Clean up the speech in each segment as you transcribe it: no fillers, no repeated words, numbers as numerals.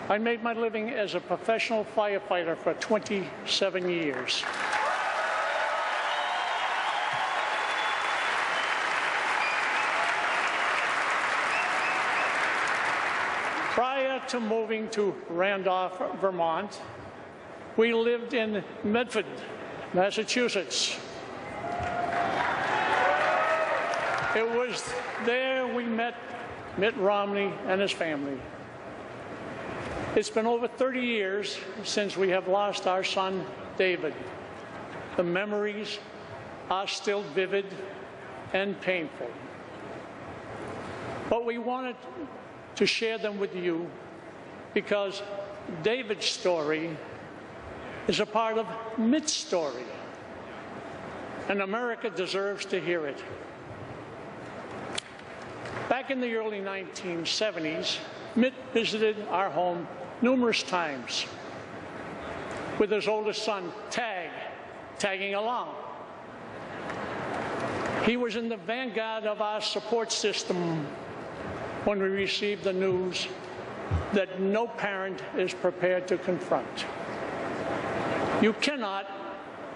I made my living as a professional firefighter for 27 years. Prior to moving to Randolph, Vermont, we lived in Medford, Massachusetts. It was there we met Mitt Romney and his family. It's been over 30 years since we have lost our son, David. The memories are still vivid and painful. But we wanted to share them with you because David's story is a part of Mitt's story, and America deserves to hear it. Back in the early 1970s, Mitt visited our home numerous times with his oldest son, tagging along. He was in the vanguard of our support system when we received the news that no parent is prepared to confront. You cannot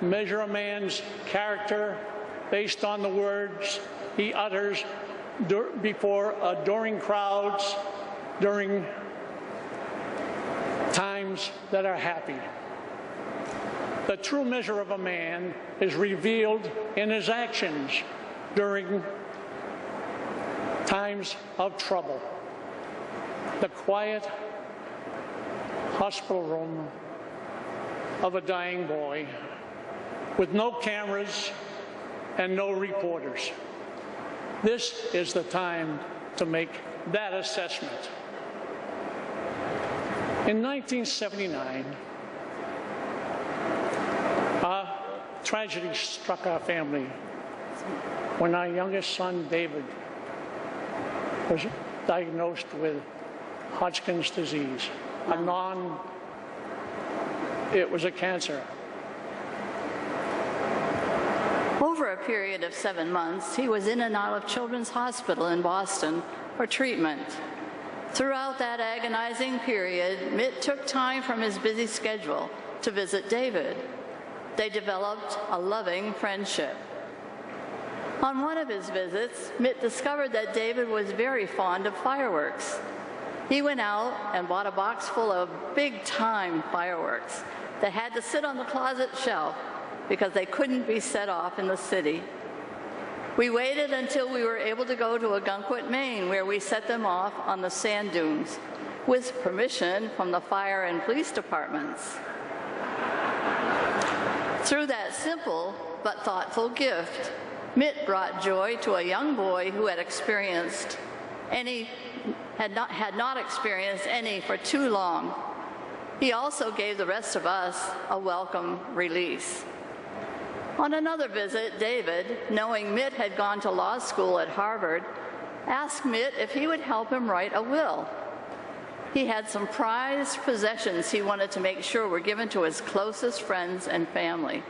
measure a man's character based on the words he utters before adoring crowds during times that are happy. The true measure of a man is revealed in his actions during times of trouble. The quiet hospital room of a dying boy with no cameras and no reporters. This is the time to make that assessment. In 1979, a tragedy struck our family when our youngest son, David, was diagnosed with Hodgkin's disease. It was a cancer. Over a period of 7 months, he was in and out of Children's Hospital in Boston for treatment. Throughout that agonizing period, Mitt took time from his busy schedule to visit David. They developed a loving friendship. On one of his visits, Mitt discovered that David was very fond of fireworks. He went out and bought a box full of big-time fireworks that had to sit on the closet shelf because they couldn't be set off in the city. We waited until we were able to go to Algonquin, Maine, where we set them off on the sand dunes with permission from the fire and police departments. Through that simple but thoughtful gift, Mitt brought joy to a young boy who had not experienced any for too long. He also gave the rest of us a welcome release. On another visit, David, knowing Mitt had gone to law school at Harvard, asked Mitt if he would help him write a will. He had some prized possessions he wanted to make sure were given to his closest friends and family.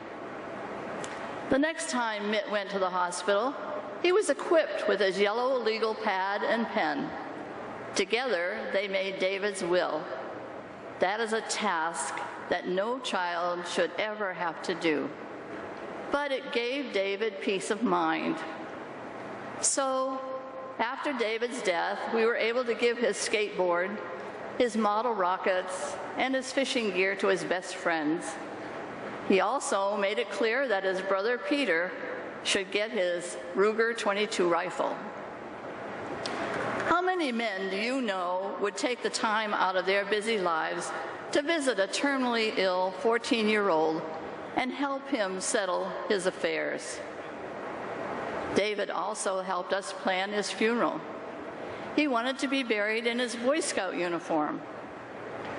The next time Mitt went to the hospital, he was equipped with his yellow legal pad and pen. Together, they made David's will. That is a task that no child should ever have to do. But it gave David peace of mind. So, after David's death, we were able to give his skateboard, his model rockets, and his fishing gear to his best friends. He also made it clear that his brother Peter should get his Ruger 22 rifle. How many men do you know would take the time out of their busy lives to visit a terminally ill 14-year-old and help him settle his affairs? David also helped us plan his funeral. He wanted to be buried in his Boy Scout uniform.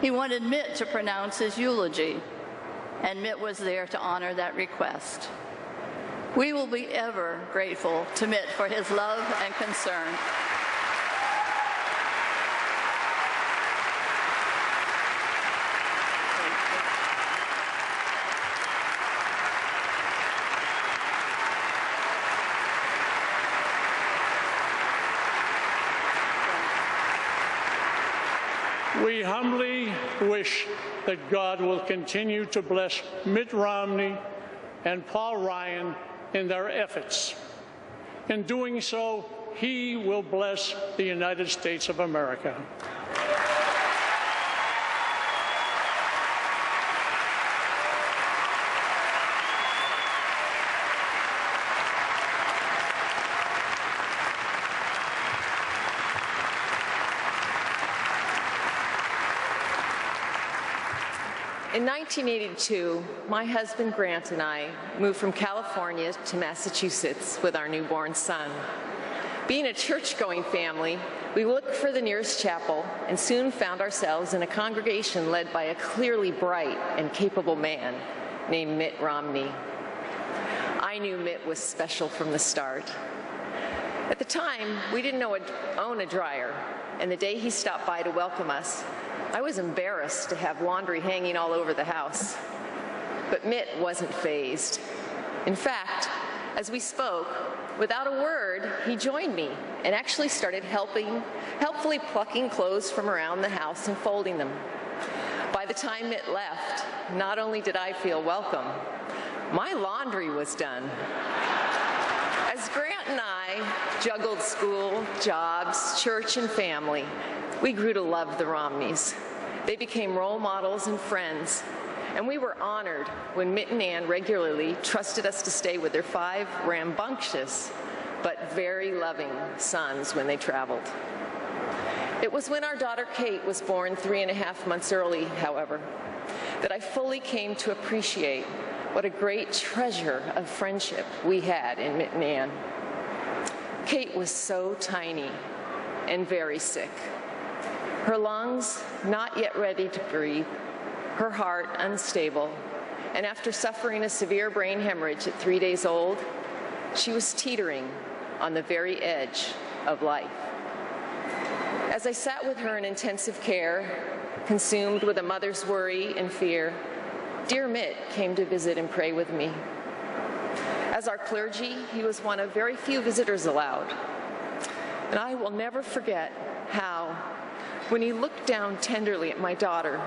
He wanted Mitt to pronounce his eulogy, and Mitt was there to honor that request. We will be ever grateful to Mitt for his love and concern. We humbly wish that God will continue to bless Mitt Romney and Paul Ryan in their efforts. In doing so, he will bless the United States of America. In 1982, my husband Grant and I moved from California to Massachusetts with our newborn son. Being a church-going family, we looked for the nearest chapel and soon found ourselves in a congregation led by a clearly bright and capable man named Mitt Romney. I knew Mitt was special from the start. At the time, we didn't own a dryer, and the day he stopped by to welcome us, I was embarrassed to have laundry hanging all over the house. But Mitt wasn't fazed. In fact, as we spoke, without a word, he joined me and actually started helpfully plucking clothes from around the house and folding them. By the time Mitt left, not only did I feel welcome, my laundry was done. As Grant and I juggled school, jobs, church, and family, we grew to love the Romneys. They became role models and friends, and we were honored when Mitt and Anne regularly trusted us to stay with their 5 rambunctious but very loving sons when they traveled. It was when our daughter Kate was born 3.5 months early, however, that I fully came to appreciate what a great treasure of friendship we had in Mitt and Anne. Kate was so tiny and very sick. Her lungs not yet ready to breathe, her heart unstable, and after suffering a severe brain hemorrhage at 3 days old, she was teetering on the very edge of life. As I sat with her in intensive care, consumed with a mother's worry and fear, dear Mitt came to visit and pray with me. As our clergy, he was one of very few visitors allowed. And I will never forget how, when he looked down tenderly at my daughter,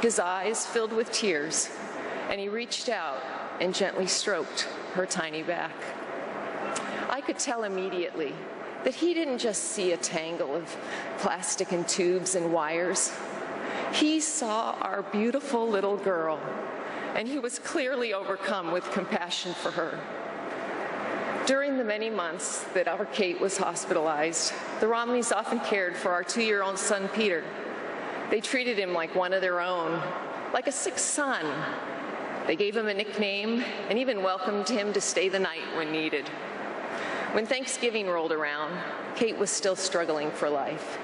his eyes filled with tears, and he reached out and gently stroked her tiny back. I could tell immediately that he didn't just see a tangle of plastic and tubes and wires. He saw our beautiful little girl, and he was clearly overcome with compassion for her. During the many months that our Kate was hospitalized, the Romneys often cared for our 2-year-old son, Peter. They treated him like one of their own, like a sick son. They gave him a nickname and even welcomed him to stay the night when needed. When Thanksgiving rolled around, Kate was still struggling for life.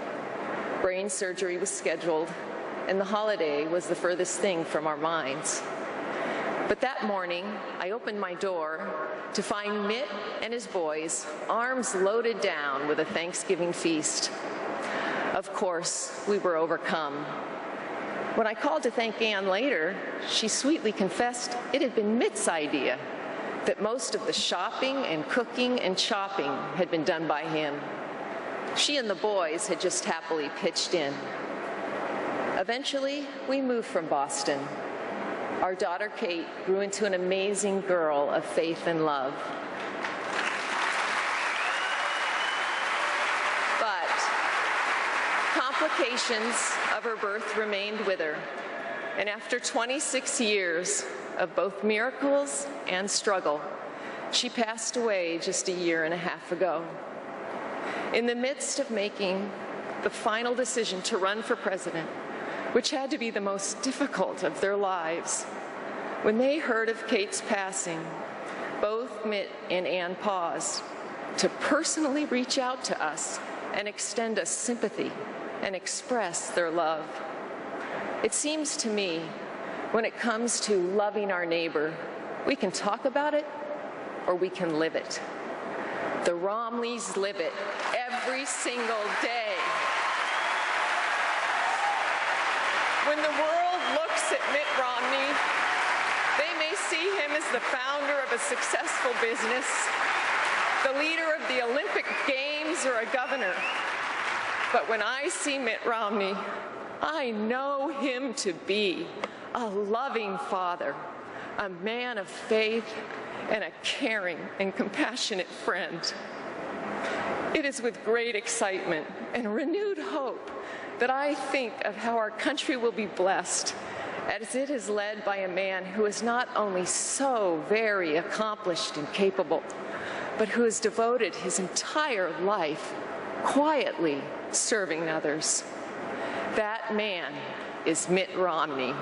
Brain surgery was scheduled, and the holiday was the furthest thing from our minds. But that morning, I opened my door to find Mitt and his boys, arms loaded down with a Thanksgiving feast. Of course, we were overcome. When I called to thank Anne later, she sweetly confessed it had been Mitt's idea, that most of the shopping and cooking and chopping had been done by him. She and the boys had just happily pitched in. Eventually, we moved from Boston. Our daughter Kate grew into an amazing girl of faith and love. But complications of her birth remained with her, and after 26 years of both miracles and struggle, she passed away just 1.5 years ago. In the midst of making the final decision to run for president, which had to be the most difficult of their lives, when they heard of Kate's passing, both Mitt and Anne paused to personally reach out to us and extend us sympathy and express their love. It seems to me, when it comes to loving our neighbor, we can talk about it or we can live it. The Romneys live it every single day. When the world looks at Mitt Romney, they may see him as the founder of a successful business, the leader of the Olympic Games, or a governor. But when I see Mitt Romney, I know him to be a loving father, a man of faith, and a caring and compassionate friend. It is with great excitement and renewed hope that I think of how our country will be blessed as it is led by a man who is not only so very accomplished and capable, but who has devoted his entire life quietly serving others. That man is Mitt Romney.